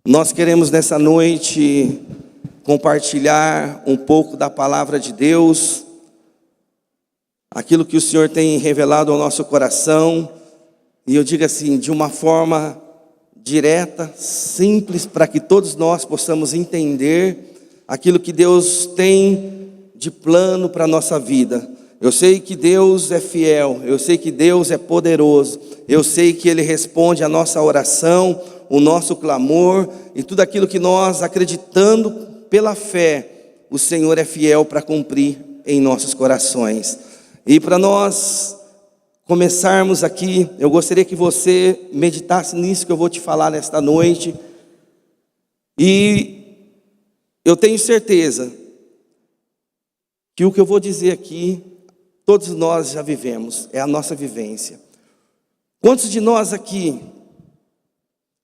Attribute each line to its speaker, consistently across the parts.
Speaker 1: Nós queremos nessa noite compartilhar um pouco da palavra de Deus, aquilo que o Senhor tem revelado ao nosso coração, e eu digo assim, de uma forma direta, simples, para que todos nós possamos entender aquilo que Deus tem de plano para a nossa vida. Eu sei que Deus é fiel, eu sei que Deus é poderoso, eu sei que Ele responde a nossa oração, o nosso clamor, e tudo aquilo que nós, acreditando pela fé, o Senhor é fiel para cumprir em nossos corações. E para nós começarmos aqui, eu gostaria que você meditasse nisso que eu vou te falar nesta noite. E eu tenho certeza que o que eu vou dizer aqui, todos nós já vivemos, é a nossa vivência. Quantos de nós aqui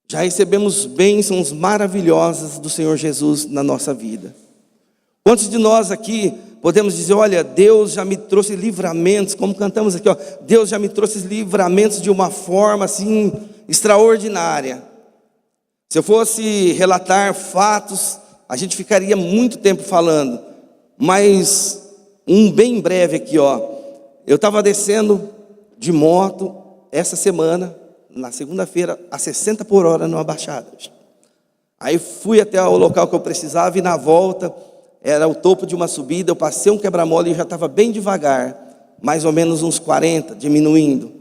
Speaker 1: já recebemos bênçãos maravilhosas do Senhor Jesus na nossa vida? Quantos de nós aqui podemos dizer, olha, Deus já me trouxe livramentos, como cantamos aqui, ó, Deus já me trouxe livramentos de uma forma assim extraordinária. Se eu fosse relatar fatos, a gente ficaria muito tempo falando, mas um bem breve aqui, ó. Eu estava descendo de moto essa semana, na segunda-feira, a 60 por hora numa baixada. Aí fui até o local que eu precisava e na volta, era o topo de uma subida, eu passei um quebra-mola e já estava bem devagar, mais ou menos uns 40, diminuindo.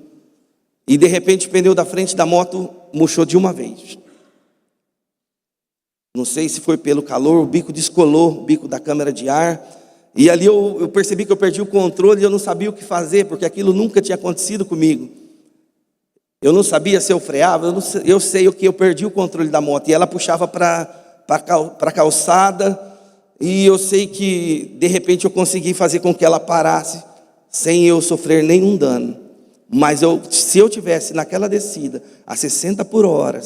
Speaker 1: E de repente o pneu da frente da moto murchou de uma vez. Não sei se foi pelo calor, o bico descolou, o bico da câmara de ar. E ali eu percebi que eu perdi o controle e eu não sabia o que fazer, porque aquilo nunca tinha acontecido comigo. Eu não sabia se eu freava, eu sei o que eu perdi o controle da moto. E ela puxava para a calçada, e eu sei que de repente eu consegui fazer com que ela parasse, sem eu sofrer nenhum dano. Mas se eu tivesse naquela descida, a 60 por hora,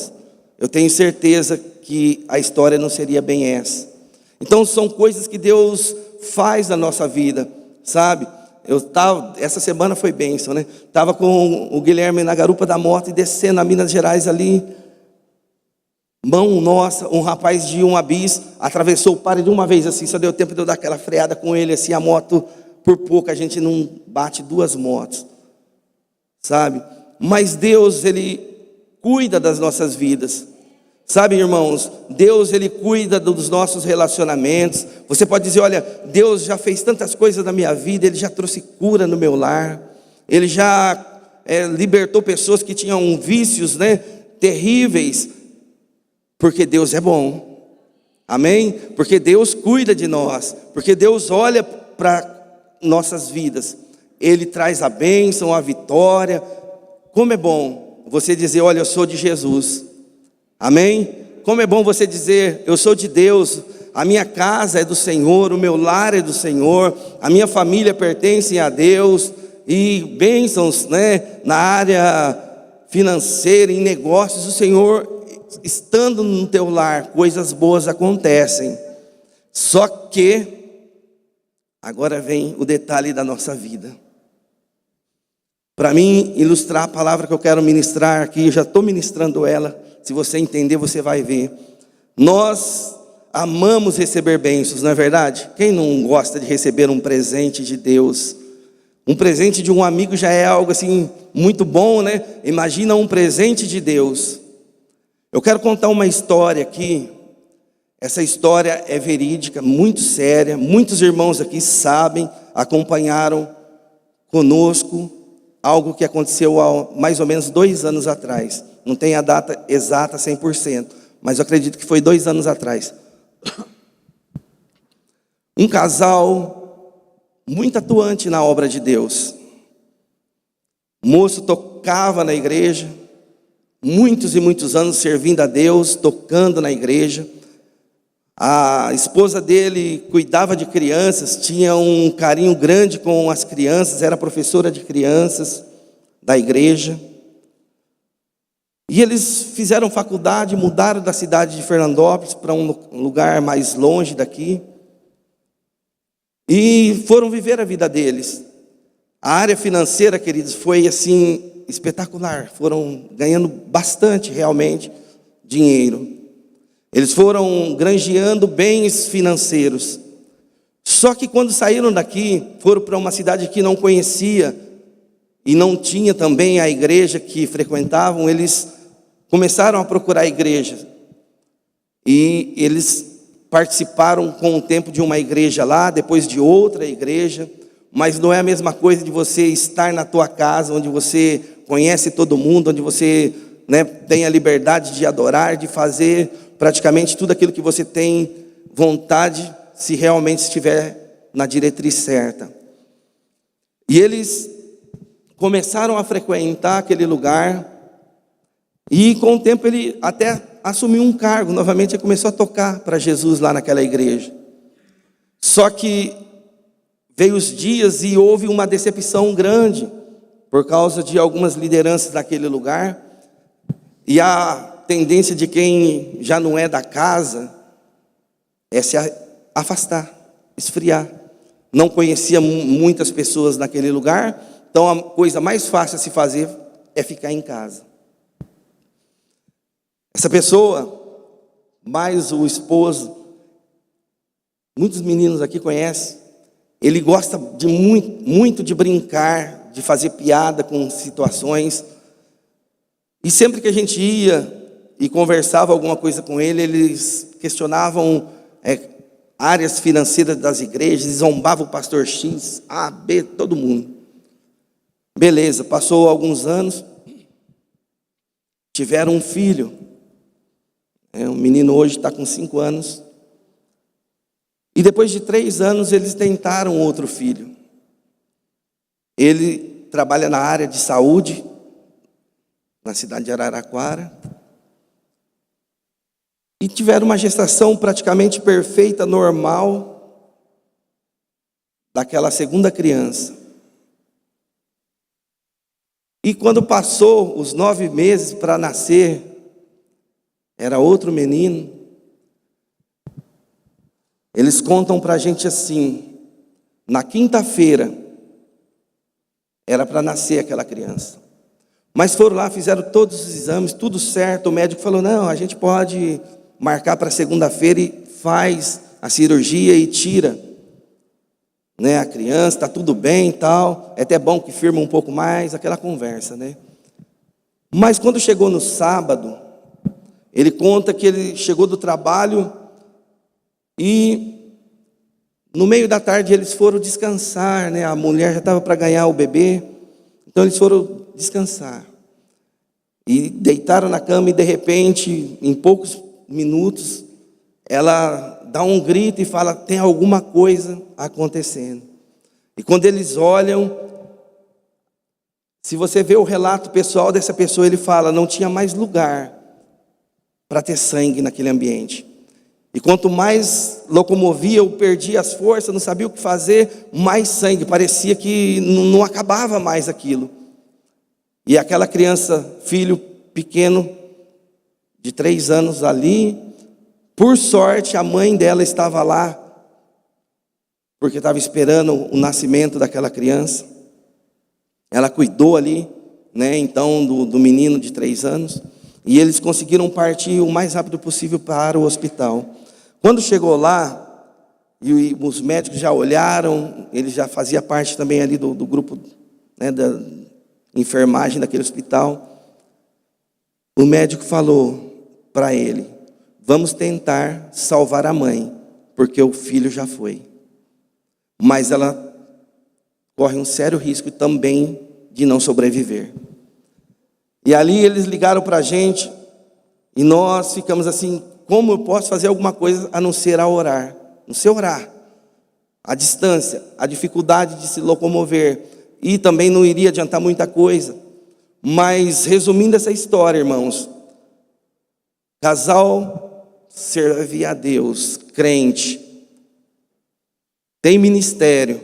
Speaker 1: eu tenho certeza que a história não seria bem essa. Então são coisas que Deus faz na nossa vida, sabe? Essa semana foi bênção, né? Estava com o Guilherme na garupa da moto e descendo a Minas Gerais ali. Mão nossa, um rapaz de uma bis atravessou o pare de uma vez assim, só deu tempo de eu dar aquela freada com ele assim, a moto, por pouco a gente não bate duas motos, sabe? Mas Deus, Ele cuida das nossas vidas. Sabe, irmãos, Deus, Ele cuida dos nossos relacionamentos. Você pode dizer, olha, Deus já fez tantas coisas na minha vida, Ele já trouxe cura no meu lar, Ele já libertou pessoas que tinham vícios, né, terríveis, porque Deus é bom, amém? Porque Deus cuida de nós, porque Deus olha para nossas vidas, Ele traz a bênção, a vitória. Como é bom você dizer, olha, eu sou de Jesus. Amém? Como é bom você dizer, eu sou de Deus, a minha casa é do Senhor, o meu lar é do Senhor, a minha família pertence a Deus, e bênçãos, né, na área financeira, em negócios, o Senhor, estando no teu lar, coisas boas acontecem. Só que, agora vem o detalhe da nossa vida. Para mim, ilustrar a palavra que eu quero ministrar aqui, eu já estou ministrando ela. Se você entender, você vai ver. Nós amamos receber bênçãos, não é verdade? Quem não gosta de receber um presente de Deus? Um presente de um amigo já é algo assim muito bom, né? Imagina um presente de Deus. Eu quero contar uma história aqui. Essa história é verídica, muito séria. Muitos irmãos aqui sabem, acompanharam conosco algo que aconteceu há mais ou menos 2 anos atrás. Não tem a data exata 100%, mas eu acredito que foi 2 anos atrás. Um casal muito atuante na obra de Deus. O moço tocava na igreja, muitos e muitos anos servindo a Deus, tocando na igreja. A esposa dele cuidava de crianças, tinha um carinho grande com as crianças, era professora de crianças da igreja. E eles fizeram faculdade, mudaram da cidade de Fernandópolis para um lugar mais longe daqui. E foram viver a vida deles. A área financeira, queridos, foi assim espetacular. Foram ganhando bastante realmente dinheiro. Eles foram granjeando bens financeiros. Só que quando saíram daqui, foram para uma cidade que não conhecia e não tinha também a igreja que frequentavam. Eles começaram a procurar a igreja. E eles participaram com o tempo de uma igreja lá, depois de outra igreja. Mas não é a mesma coisa de você estar na tua casa, onde você conhece todo mundo, onde você, tem a liberdade de adorar, de fazer praticamente tudo aquilo que você tem vontade, se realmente estiver na diretriz certa. E eles começaram a frequentar aquele lugar, e com o tempo ele até assumiu um cargo, novamente ele começou a tocar para Jesus lá naquela igreja. Só que veio os dias e houve uma decepção grande, por causa de algumas lideranças daquele lugar, e a tendência de quem já não é da casa é se afastar, esfriar. Não conhecia muitas pessoas naquele lugar, então a coisa mais fácil a se fazer é ficar em casa. Essa pessoa, mais o esposo, muitos meninos aqui conhecem, ele gosta de muito de brincar, de fazer piada com situações. E sempre que a gente ia e conversava alguma coisa com ele, eles questionavam áreas financeiras das igrejas, zombavam o pastor X, A, B, todo mundo. Beleza, passou alguns anos, tiveram um filho. Um menino hoje está com 5 anos. E depois de 3 anos, eles tentaram outro filho. Ele trabalha na área de saúde, na cidade de Araraquara. E tiveram uma gestação praticamente perfeita, normal, daquela segunda criança. E quando passou os 9 meses para nascer, era outro menino. Eles contam para a gente assim, na quinta-feira, era para nascer aquela criança. Mas foram lá, fizeram todos os exames, tudo certo. O médico falou, não, a gente pode marcar para segunda-feira e faz a cirurgia e tira, a criança, está tudo bem e tal. É até bom que firma um pouco mais, aquela conversa, Mas quando chegou no sábado, ele conta que ele chegou do trabalho e no meio da tarde eles foram descansar, A mulher já estava para ganhar o bebê, então eles foram descansar. E deitaram na cama e de repente, em poucos minutos, ela dá um grito e fala, tem alguma coisa acontecendo. E quando eles olham, se você vê o relato pessoal dessa pessoa, ele fala, não tinha mais lugar para ter sangue naquele ambiente. E quanto mais locomovia, eu perdia as forças, não sabia o que fazer, mais sangue, parecia que não acabava mais aquilo. E aquela criança, filho pequeno, de 3 anos ali, por sorte a mãe dela estava lá, porque estava esperando o nascimento daquela criança. Ela cuidou ali, então do menino de 3 anos, e eles conseguiram partir o mais rápido possível para o hospital. Quando chegou lá, e os médicos já olharam, ele já fazia parte também ali do grupo, da enfermagem daquele hospital. O médico falou para ele, vamos tentar salvar a mãe, porque o filho já foi. Mas ela corre um sério risco também de não sobreviver. E ali eles ligaram para a gente, e nós ficamos assim, como eu posso fazer alguma coisa a não ser orar? Não ser orar. A distância, a dificuldade de se locomover, e também não iria adiantar muita coisa. Mas resumindo essa história, irmãos, casal serve a Deus, crente, tem ministério,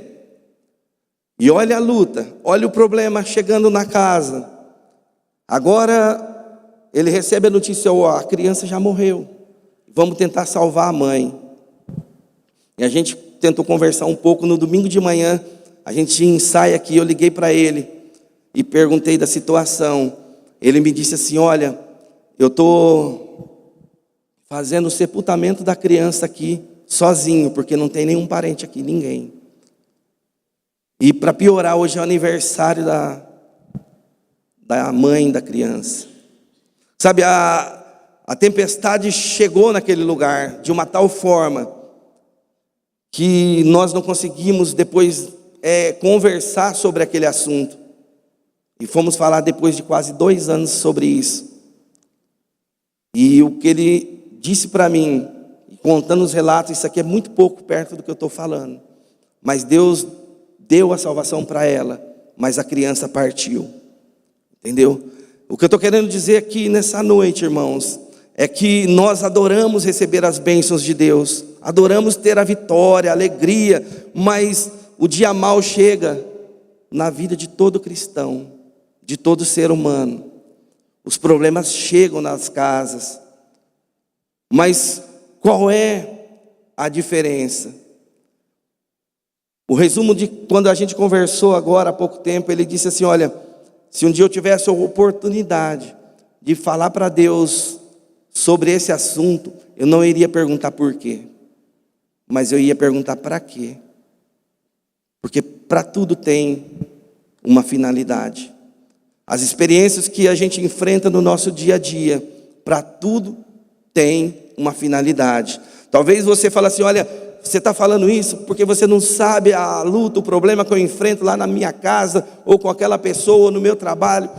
Speaker 1: e olha a luta, olha o problema chegando na casa. Agora ele recebe a notícia, a criança já morreu, vamos tentar salvar a mãe. E a gente tentou conversar um pouco no domingo de manhã, a gente ensaia aqui, eu liguei para ele e perguntei da situação. Ele me disse assim, olha, eu estou fazendo o sepultamento da criança aqui, sozinho, porque não tem nenhum parente aqui, ninguém. E para piorar, hoje é o aniversário da mãe da criança. Sabe, a tempestade chegou naquele lugar de uma tal forma que nós não conseguimos depois conversar sobre aquele assunto. E fomos falar depois de quase 2 anos sobre isso. E o que ele disse para mim, contando os relatos, isso aqui é muito pouco perto do que eu estou falando. Mas Deus deu a salvação para ela, mas a criança partiu. Entendeu? O que eu estou querendo dizer aqui nessa noite, irmãos, é que nós adoramos receber as bênçãos de Deus, adoramos ter a vitória, a alegria, mas o dia mau chega na vida de todo cristão, de todo ser humano. Os problemas chegam nas casas, mas qual é a diferença? O resumo de quando a gente conversou agora há pouco tempo, ele disse assim: olha, se um dia eu tivesse a oportunidade de falar para Deus sobre esse assunto, eu não iria perguntar por quê, mas eu ia perguntar para quê. Porque para tudo tem uma finalidade. As experiências que a gente enfrenta no nosso dia a dia, para tudo tem uma finalidade. Talvez você fale assim: olha, você está falando isso porque você não sabe a luta, o problema que eu enfrento lá na minha casa, ou com aquela pessoa, ou no meu trabalho.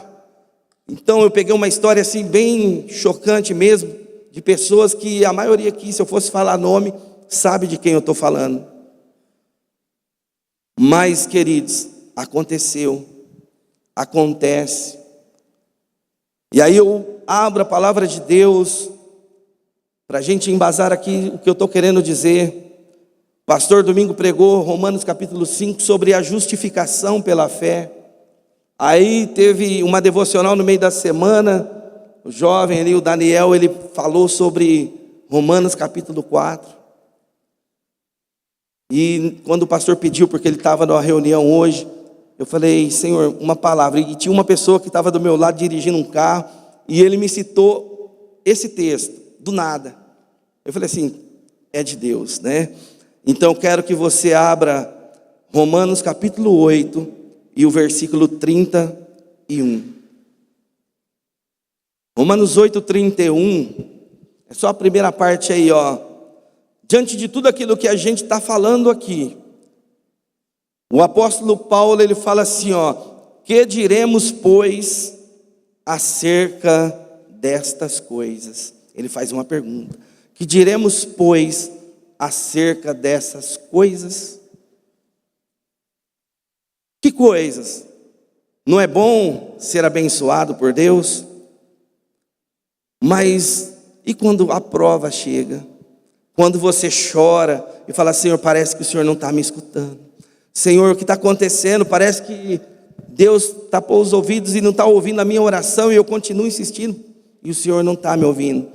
Speaker 1: Então eu peguei uma história assim bem chocante mesmo, de pessoas que a maioria aqui, se eu fosse falar nome, sabe de quem eu estou falando. Mas, queridos, aconteceu, acontece. E aí eu abro a palavra de Deus para a gente embasar aqui o que eu estou querendo dizer. Pastor Domingo pregou Romanos capítulo 5 sobre a justificação pela fé. Aí teve uma devocional no meio da semana, o jovem ali, o Daniel, ele falou sobre Romanos capítulo 4. E quando o pastor pediu, porque ele estava numa reunião hoje, eu falei: Senhor, uma palavra. E tinha uma pessoa que estava do meu lado dirigindo um carro, e ele me citou esse texto, do nada. Eu falei assim: é de Deus, né? Então eu quero que você abra Romanos capítulo 8 e o versículo 31. Romanos 8, 31, é só a primeira parte aí, ó. Diante de tudo aquilo que a gente está falando aqui, o apóstolo Paulo, ele fala assim, ó: que diremos, pois, acerca destas coisas? Ele faz uma pergunta: que diremos, pois, acerca dessas coisas? Que coisas? Não é bom ser abençoado por Deus? Mas e quando a prova chega? Quando você chora e fala: Senhor, parece que o Senhor não está me escutando. Senhor, o que está acontecendo? Parece que Deus tapou os ouvidos e não está ouvindo a minha oração, e eu continuo insistindo, e o Senhor não está me ouvindo.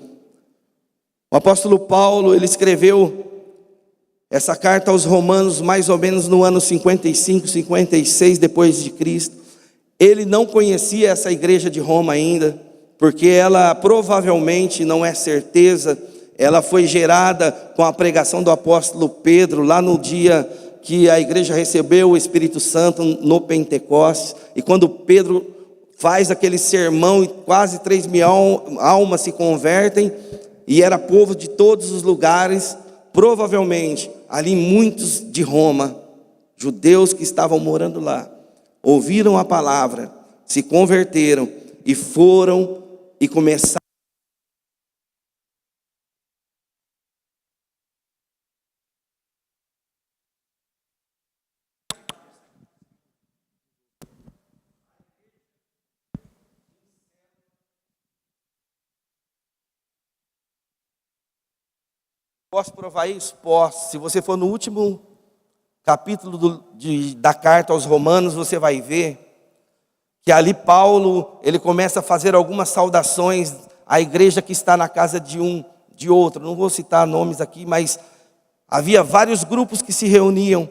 Speaker 1: O apóstolo Paulo, ele escreveu essa carta aos Romanos mais ou menos no ano 55, 56 depois de Cristo. Ele não conhecia essa igreja de Roma ainda, porque ela provavelmente, não é certeza, ela foi gerada com a pregação do apóstolo Pedro, lá no dia que a igreja recebeu o Espírito Santo no Pentecostes. E quando Pedro faz aquele sermão, e quase 3.000 almas se convertem, e era povo de todos os lugares. Provavelmente, ali muitos de Roma, judeus que estavam morando lá, ouviram a palavra, se converteram e foram e começaram. Posso provar isso? Posso. Se você for no último capítulo da carta aos Romanos, você vai ver que ali Paulo, ele começa a fazer algumas saudações à igreja que está na casa de outro. Não vou citar nomes aqui, mas havia vários grupos que se reuniam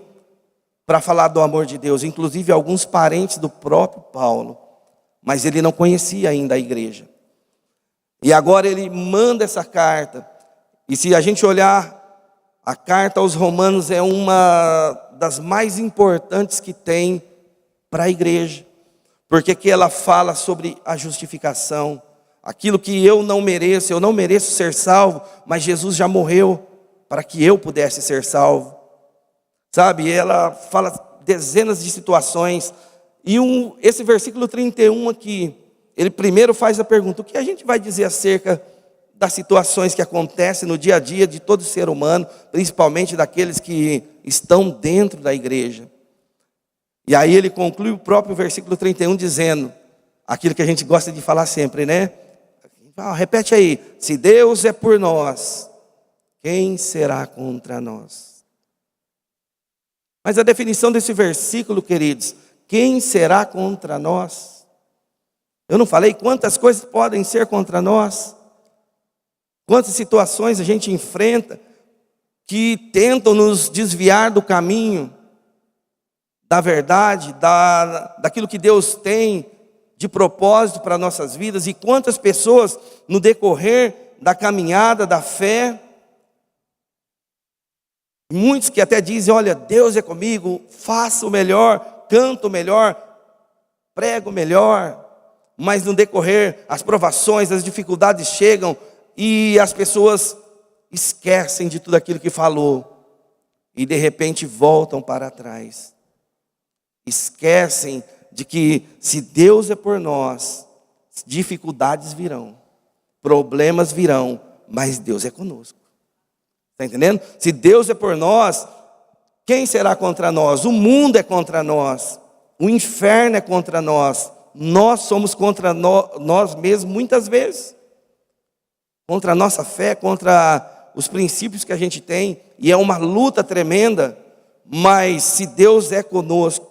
Speaker 1: para falar do amor de Deus, inclusive alguns parentes do próprio Paulo, mas ele não conhecia ainda a igreja. E agora ele manda essa carta. E se a gente olhar, a carta aos Romanos é uma das mais importantes que tem para a igreja, porque aqui ela fala sobre a justificação, aquilo que eu não mereço ser salvo, mas Jesus já morreu para que eu pudesse ser salvo, sabe? Ela fala dezenas de situações, e esse versículo 31 aqui, ele primeiro faz a pergunta: o que a gente vai dizer acerca das situações que acontecem no dia a dia de todo ser humano, principalmente daqueles que estão dentro da igreja? E aí ele conclui o próprio versículo 31 dizendo, aquilo que a gente gosta de falar sempre, né? Repete aí: se Deus é por nós, quem será contra nós? Mas a definição desse versículo, queridos, quem será contra nós? Eu não falei quantas coisas podem ser contra nós? Quantas situações a gente enfrenta que tentam nos desviar do caminho, da verdade, daquilo que Deus tem de propósito para nossas vidas, e quantas pessoas no decorrer da caminhada, da fé, muitos que até dizem: olha, Deus é comigo, faço o melhor, canto o melhor, prego melhor, mas no decorrer as provações, as dificuldades chegam e as pessoas esquecem de tudo aquilo que falou e de repente voltam para trás. Esquecem de que se Deus é por nós, dificuldades virão, problemas virão, mas Deus é conosco. Está entendendo? Se Deus é por nós, quem será contra nós? O mundo é contra nós, o inferno é contra nós, nós somos contra nós mesmos muitas vezes, contra a nossa fé, contra os princípios que a gente tem, e é uma luta tremenda. Mas se Deus é conosco,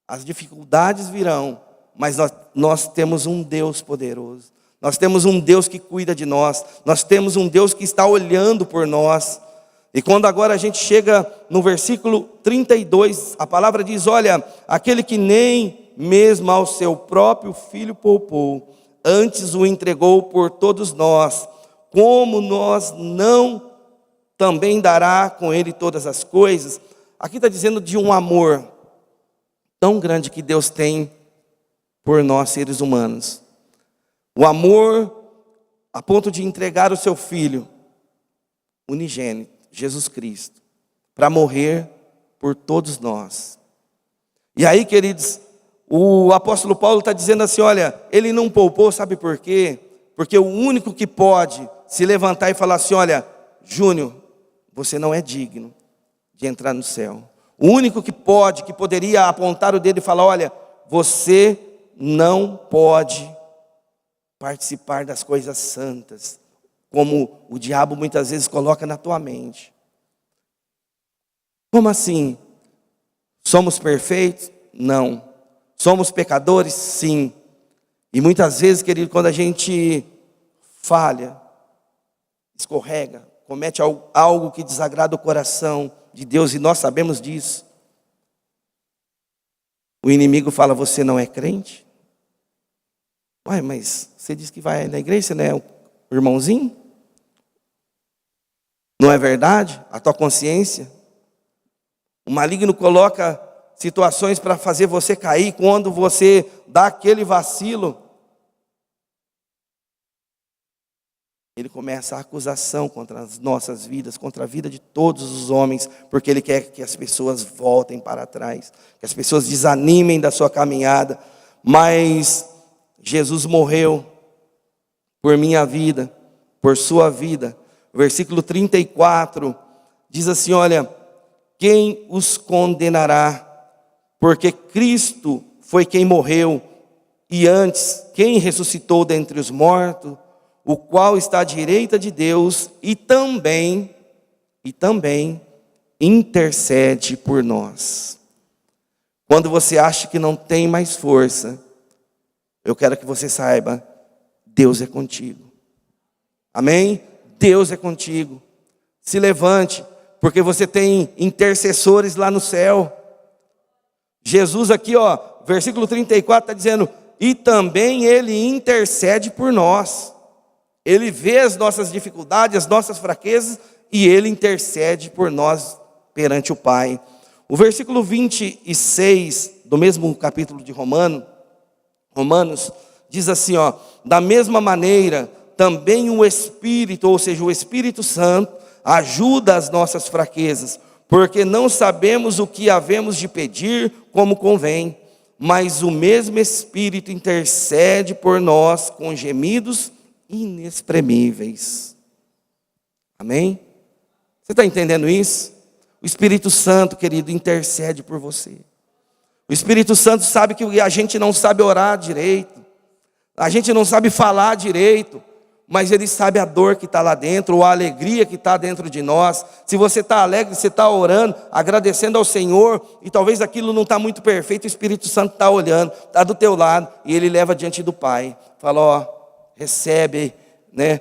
Speaker 1: as dificuldades virão, mas nós temos um Deus poderoso, nós temos um Deus que cuida de nós temos um Deus que está olhando por nós. E quando agora a gente chega no versículo 32, a palavra diz: olha, aquele que nem mesmo ao seu próprio filho poupou, antes o entregou por todos nós, como nós não também dará com ele todas as coisas? Aqui está dizendo de um amor tão grande que Deus tem por nós, seres humanos. O amor a ponto de entregar o seu Filho unigênito, Jesus Cristo, para morrer por todos nós. E aí, queridos, o apóstolo Paulo está dizendo assim: olha, ele não poupou, sabe por quê? Porque o único que pode se levantar e falar assim: olha, Júnior, você não é digno de entrar no céu. O único que poderia apontar o dedo e falar: olha, você não pode participar das coisas santas, como o diabo muitas vezes coloca na tua mente. Como assim? Somos perfeitos? Não. Somos pecadores? Sim. E muitas vezes, querido, quando a gente falha, escorrega, comete algo que desagrada o coração de Deus, e nós sabemos disso, o inimigo fala: você não é crente? Ué, mas você diz que vai na igreja, você não é o irmãozinho? Não é verdade? A tua consciência? O maligno coloca situações para fazer você cair. Quando você dá aquele vacilo, ele começa a acusação contra as nossas vidas, contra a vida de todos os homens, porque ele quer que as pessoas voltem para trás, que as pessoas desanimem da sua caminhada. Mas Jesus morreu por minha vida, por sua vida. Versículo 34 diz assim: olha, quem os condenará? Porque Cristo foi quem morreu, e antes quem ressuscitou dentre os mortos, o qual está à direita de Deus e também intercede por nós. Quando você acha que não tem mais força, eu quero que você saiba: Deus é contigo. Amém? Deus é contigo. Se levante, porque você tem intercessores lá no céu. Jesus aqui, ó, versículo 34 está dizendo: e também Ele intercede por nós. Ele vê as nossas dificuldades, as nossas fraquezas, e Ele intercede por nós perante o Pai. O versículo 26 do mesmo capítulo de Romanos, diz assim, ó: da mesma maneira, também o Espírito, ou seja, o Espírito Santo, ajuda as nossas fraquezas, porque não sabemos o que havemos de pedir como convém, mas o mesmo Espírito intercede por nós com gemidos inexprimíveis. Amém? Você está entendendo isso? O Espírito Santo, querido, intercede por você. O Espírito Santo sabe que a gente não sabe orar direito, a gente não sabe falar direito, mas Ele sabe a dor que está lá dentro, ou a alegria que está dentro de nós. Se você está alegre, você está orando, agradecendo ao Senhor, e talvez aquilo não está muito perfeito, o Espírito Santo está olhando, está do teu lado, e Ele leva diante do Pai. Fala, ó, recebe, né,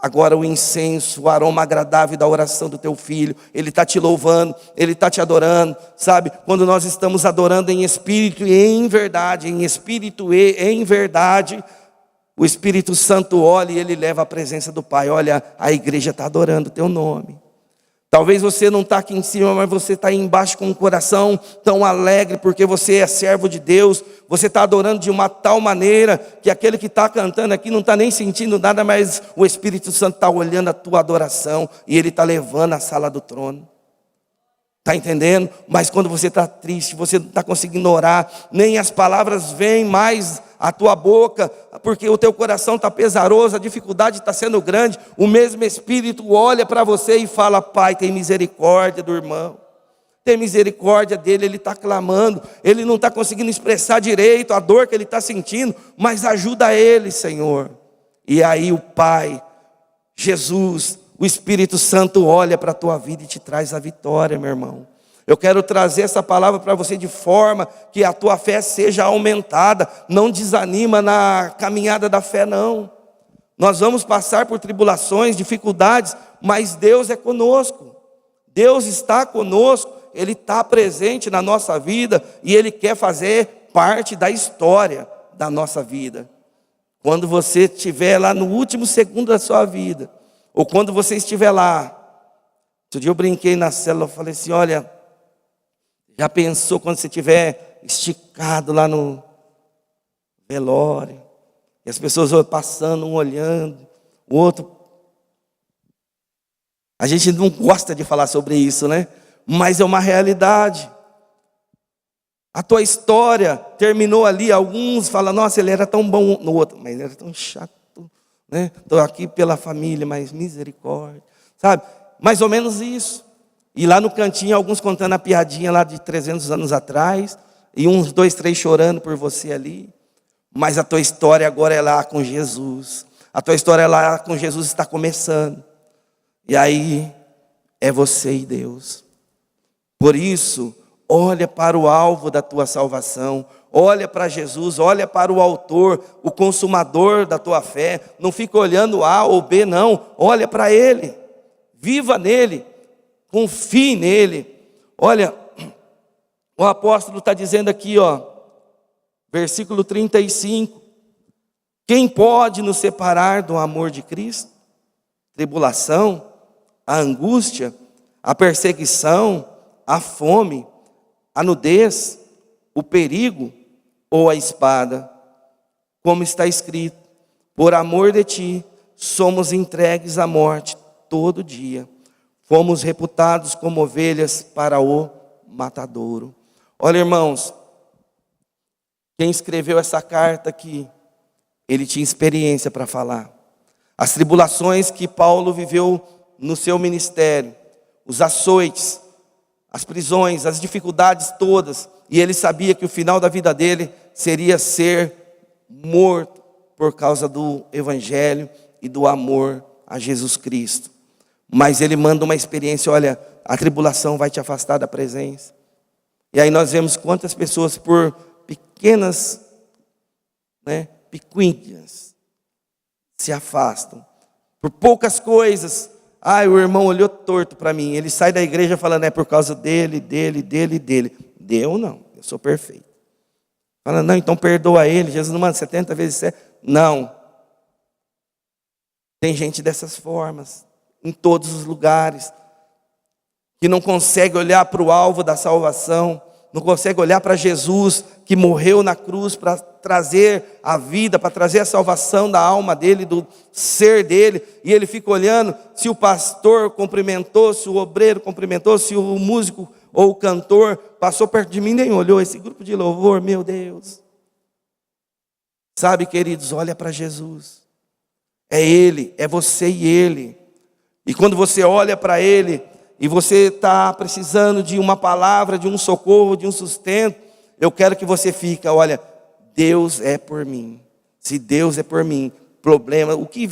Speaker 1: agora o incenso, o aroma agradável da oração do teu filho. Ele está te louvando, Ele está te adorando, sabe? Quando nós estamos adorando em espírito e em verdade, em espírito e em verdade, o Espírito Santo olha e Ele leva a presença do Pai. Olha, a igreja está adorando o teu nome. Talvez você não está aqui em cima, mas você está aí embaixo com um coração tão alegre, porque você é servo de Deus. Você está adorando de uma tal maneira, que aquele que está cantando aqui não está nem sentindo nada, mas o Espírito Santo está olhando a tua adoração, e Ele está levando a sala do trono. Está entendendo? Mas quando você está triste, você não está conseguindo orar, nem as palavras vêm mais à tua boca, porque o teu coração está pesaroso, a dificuldade está sendo grande, o mesmo Espírito olha para você e fala: Pai, tem misericórdia do irmão, tem misericórdia dele, ele está clamando, ele não está conseguindo expressar direito a dor que ele está sentindo, mas ajuda ele, Senhor. E aí o Pai, Jesus, o Espírito Santo olha para a tua vida e te traz a vitória, meu irmão. Eu quero trazer essa palavra para você de forma que a tua fé seja aumentada. Não desanima na caminhada da fé, não. Nós vamos passar por tribulações, dificuldades, mas Deus é conosco. Deus está conosco, Ele está presente na nossa vida e Ele quer fazer parte da história da nossa vida. Quando você estiver lá no último segundo da sua vida, ou quando você estiver lá, outro dia eu brinquei na célula, eu falei assim: olha, já pensou quando você estiver esticado lá no velório, e as pessoas passando, um olhando, o outro. A gente não gosta de falar sobre isso, né? Mas é uma realidade. A tua história terminou ali, alguns falam: nossa, ele era tão bom, no outro, mas ele era tão chato, né? Estou aqui pela família, mas misericórdia, sabe? Mais ou menos isso. E lá no cantinho, alguns contando a piadinha lá de 300 anos atrás, e uns 2, 3 chorando por você ali. Mas a tua história agora é lá com Jesus. A tua história lá com Jesus está começando. E aí é você e Deus. Por isso, olha para o alvo da tua salvação. Olha para Jesus, olha para o autor, o consumador da tua fé. Não fica olhando A ou B, não. Olha para Ele. Viva nele. Confie nele. Olha, o apóstolo está dizendo aqui, ó, versículo 35. Quem pode nos separar do amor de Cristo? Tribulação, a angústia, a perseguição, a fome, a nudez, o perigo ou a espada? Como está escrito: por amor de ti somos entregues à morte todo dia. Fomos reputados como ovelhas para o matadouro. Olha, irmãos, quem escreveu essa carta aqui, ele tinha experiência para falar. As tribulações que Paulo viveu no seu ministério, os açoites, as prisões, as dificuldades todas, e ele sabia que o final da vida dele seria ser morto por causa do evangelho e do amor a Jesus Cristo. Mas ele manda uma experiência: olha, a tribulação vai te afastar da presença. E aí nós vemos quantas pessoas por pequenas, picuinhas, se afastam. Por poucas coisas. O irmão olhou torto para mim. Ele sai da igreja falando: é por causa dele. Deu não, eu sou perfeito. Fala: não, então perdoa ele. Jesus não manda 70 vezes 7. Não. Tem gente dessas formas, em todos os lugares, que não consegue olhar para o alvo da salvação, não consegue olhar para Jesus, que morreu na cruz para trazer a vida, para trazer a salvação da alma dele, do ser dele, e ele fica olhando se o pastor cumprimentou, se o obreiro cumprimentou, se o músico ou o cantor passou perto de mim, nem olhou. Esse grupo de louvor, meu Deus. Sabe, queridos, olha para Jesus. É Ele, é você e Ele. E quando você olha para Ele, e você está precisando de uma palavra, de um socorro, de um sustento, eu quero que você fique, olha, Deus é por mim. Se Deus é por mim, problema, o que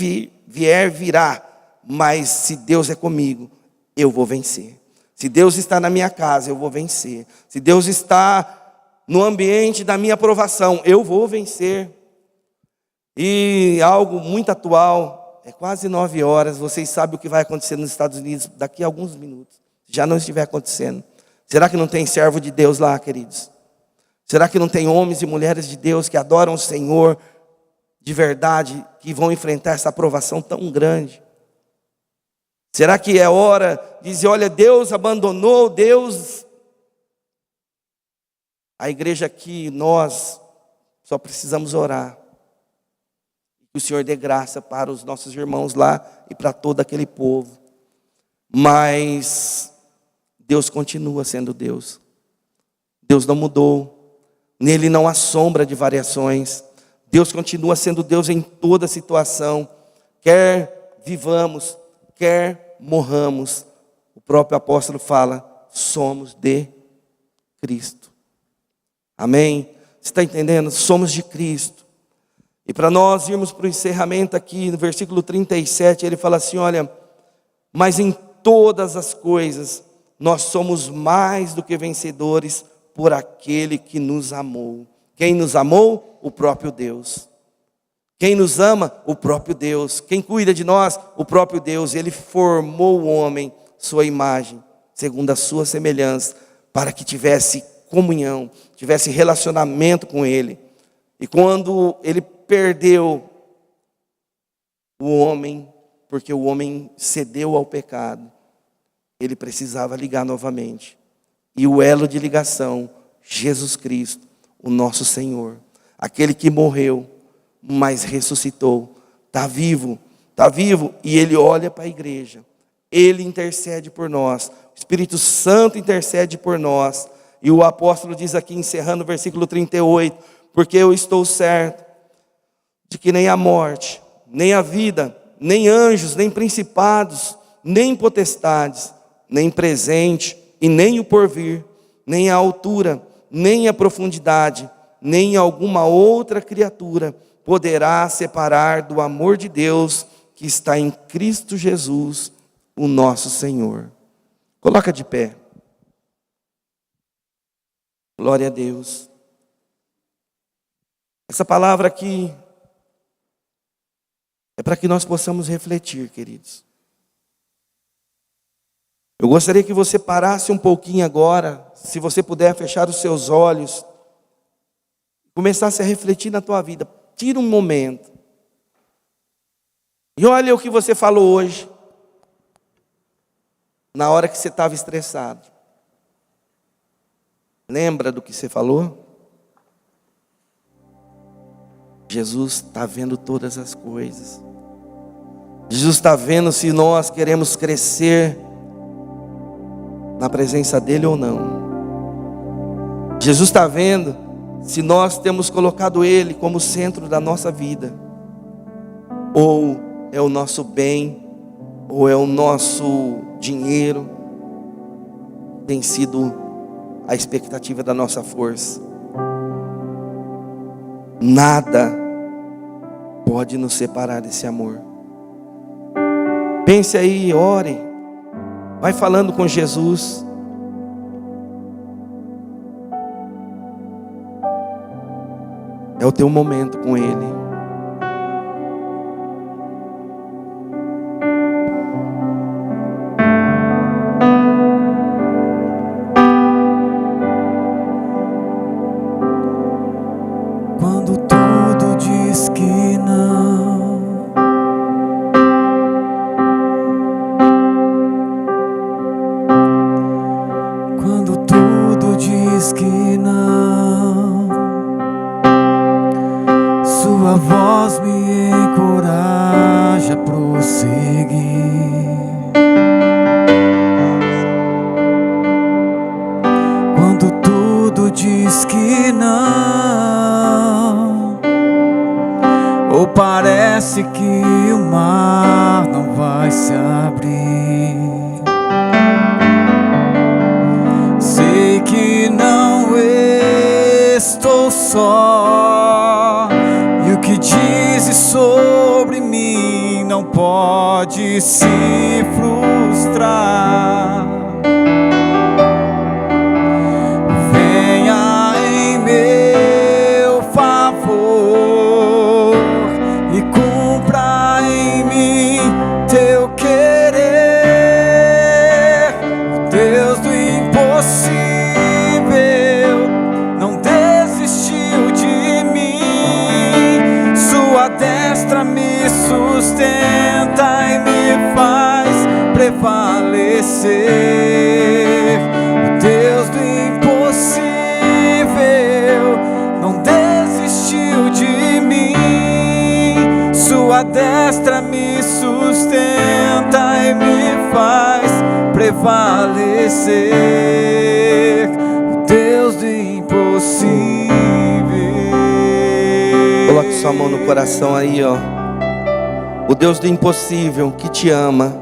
Speaker 1: vier, virá. Mas se Deus é comigo, eu vou vencer. Se Deus está na minha casa, eu vou vencer. Se Deus está no ambiente da minha aprovação, eu vou vencer. E algo muito atual, é quase 9 horas, vocês sabem o que vai acontecer nos Estados Unidos daqui a alguns minutos. Já não estiver acontecendo. Será que não tem servo de Deus lá, queridos? Será que não tem homens e mulheres de Deus que adoram o Senhor de verdade, que vão enfrentar essa aprovação tão grande? Será que é hora de dizer, olha, Deus abandonou, Deus... A igreja aqui, nós só precisamos orar. Que o Senhor dê graça para os nossos irmãos lá e para todo aquele povo. Mas Deus continua sendo Deus. Deus não mudou. Nele não há sombra de variações. Deus continua sendo Deus em toda situação. Quer vivamos, quer morramos. O próprio apóstolo fala, somos de Cristo. Amém? Você está entendendo? Somos de Cristo. E para nós irmos para o encerramento aqui, no versículo 37, ele fala assim, olha, mas em todas as coisas, nós somos mais do que vencedores por aquele que nos amou. Quem nos amou? O próprio Deus. Quem nos ama? O próprio Deus. Quem cuida de nós? O próprio Deus. Ele formou o homem, sua imagem, segundo a sua semelhança, para que tivesse comunhão, tivesse relacionamento com Ele. E quando Ele perdeu o homem, porque o homem cedeu ao pecado, ele precisava ligar novamente. E o elo de ligação, Jesus Cristo, o nosso Senhor, aquele que morreu, mas ressuscitou, está vivo, e Ele olha para a igreja, Ele intercede por nós, o Espírito Santo intercede por nós, e o apóstolo diz aqui, encerrando o versículo 38, porque eu estou certo, de que nem a morte, nem a vida, nem anjos, nem principados, nem potestades, nem presente e nem o porvir, nem a altura, nem a profundidade, nem alguma outra criatura poderá separar do amor de Deus que está em Cristo Jesus, o nosso Senhor. Coloca de pé. Glória a Deus. Essa palavra aqui é para que nós possamos refletir, queridos. Eu gostaria que você parasse um pouquinho agora, se você puder fechar os seus olhos, começasse a refletir na tua vida. Tira um momento. E olha o que você falou hoje, na hora que você estava estressado. Lembra do que você falou? Jesus está vendo todas as coisas. Jesus está vendo se nós queremos crescer na presença dEle ou não. Jesus está vendo se nós temos colocado Ele como centro da nossa vida. Ou é o nosso bem, ou é o nosso dinheiro, tem sido a expectativa da nossa força. Nada pode nos separar desse amor. Pense aí, ore, vai falando com Jesus. É o teu momento com Ele.
Speaker 2: Quando tudo diz que não, diz que não, sua voz me encoraja a prosseguir. Quando tudo diz que não, ou parece que o mar não vai se abrir, sei que não estou só, e o que dizes sobre mim não pode se frustrar. Venha em meu favor e cumpra em mim teu querer. O Deus do impossível não desistiu de mim. Sua destra me sustenta e me faz prevalecer. O Deus do impossível não desistiu de mim. Sua destra me sustenta e me faz prevalecer. O Deus do impossível.
Speaker 1: Coloque sua mão no coração aí, ó. O Deus do impossível que te ama.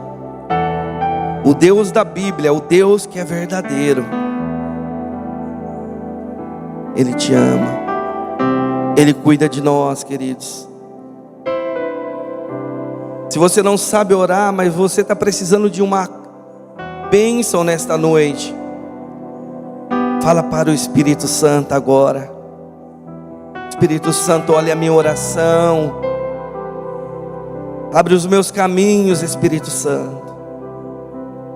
Speaker 1: O Deus da Bíblia, o Deus que é verdadeiro. Ele te ama. Ele cuida de nós, queridos. Se você não sabe orar, mas você está precisando de uma bênção nesta noite, fala para o Espírito Santo agora. Espírito Santo, olha a minha oração. Abre os meus caminhos, Espírito Santo.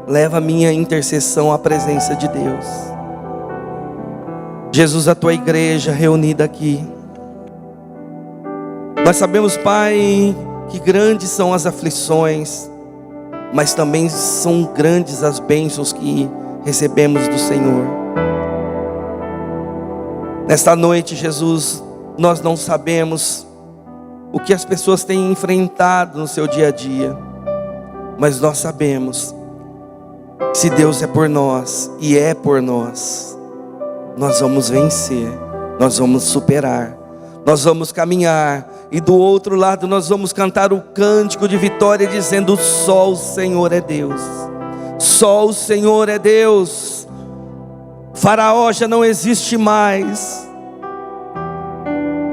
Speaker 1: Leva a minha intercessão à presença de Deus. Jesus, a tua igreja reunida aqui. Nós sabemos, Pai, que grandes são as aflições, mas também são grandes as bênçãos que recebemos do Senhor. Nesta noite, Jesus, nós não sabemos o que as pessoas têm enfrentado no seu dia a dia, mas nós sabemos, se Deus é por nós e é por nós, nós vamos vencer, nós vamos superar, nós vamos caminhar, e do outro lado nós vamos cantar o cântico de vitória dizendo: só o Senhor é Deus, só o Senhor é Deus. Faraó já não existe mais,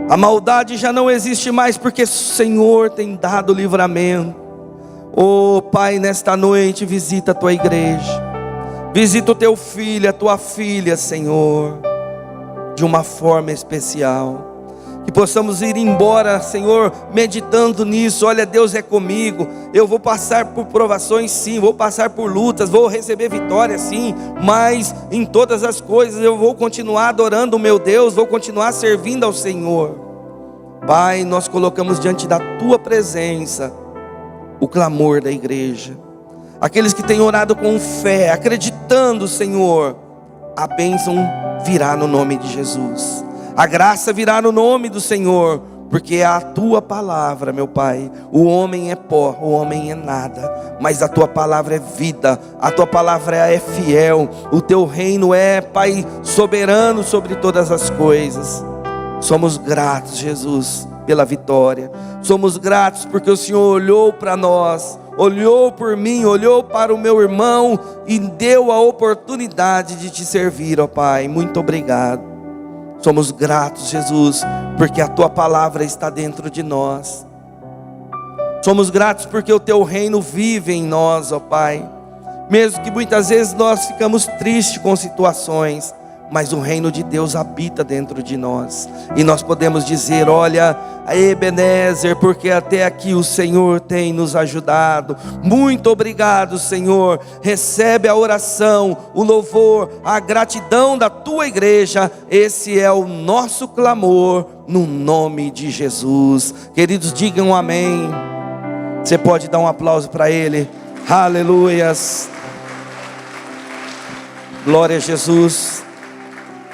Speaker 1: a maldade já não existe mais, porque o Senhor tem dado livramento. Oh Pai, nesta noite visita a tua igreja, visita o teu filho, a tua filha, Senhor, de uma forma especial. Que possamos ir embora, Senhor, meditando nisso. Olha, Deus é comigo. Eu vou passar por provações, sim, vou passar por lutas, vou receber vitória, sim, mas em todas as coisas eu vou continuar adorando o meu Deus, vou continuar servindo ao Senhor. Pai, nós colocamos diante da tua presença o clamor da igreja, aqueles que têm orado com fé, acreditando, Senhor, a bênção virá no nome de Jesus, a graça virá no nome do Senhor, porque é a tua palavra, meu Pai. O homem é pó, o homem é nada, mas a tua palavra é vida, a tua palavra é fiel, o teu reino é, Pai, soberano sobre todas as coisas. Somos gratos, Jesus, pela vitória. Somos gratos porque o Senhor olhou para nós, olhou por mim, olhou para o meu irmão e deu a oportunidade de te servir, ó Pai. Muito obrigado. Somos gratos, Jesus, porque a tua palavra está dentro de nós. Somos gratos porque o teu reino vive em nós, ó Pai. Mesmo que muitas vezes nós ficamos tristes com situações, mas o reino de Deus habita dentro de nós, e nós podemos dizer: olha, Ebenezer, porque até aqui o Senhor tem nos ajudado. Muito obrigado, Senhor. Recebe a oração, o louvor, a gratidão da tua igreja. Esse é o nosso clamor, no nome de Jesus. Queridos, digam amém. Você pode dar um aplauso para Ele. Aleluias. Glória a Jesus.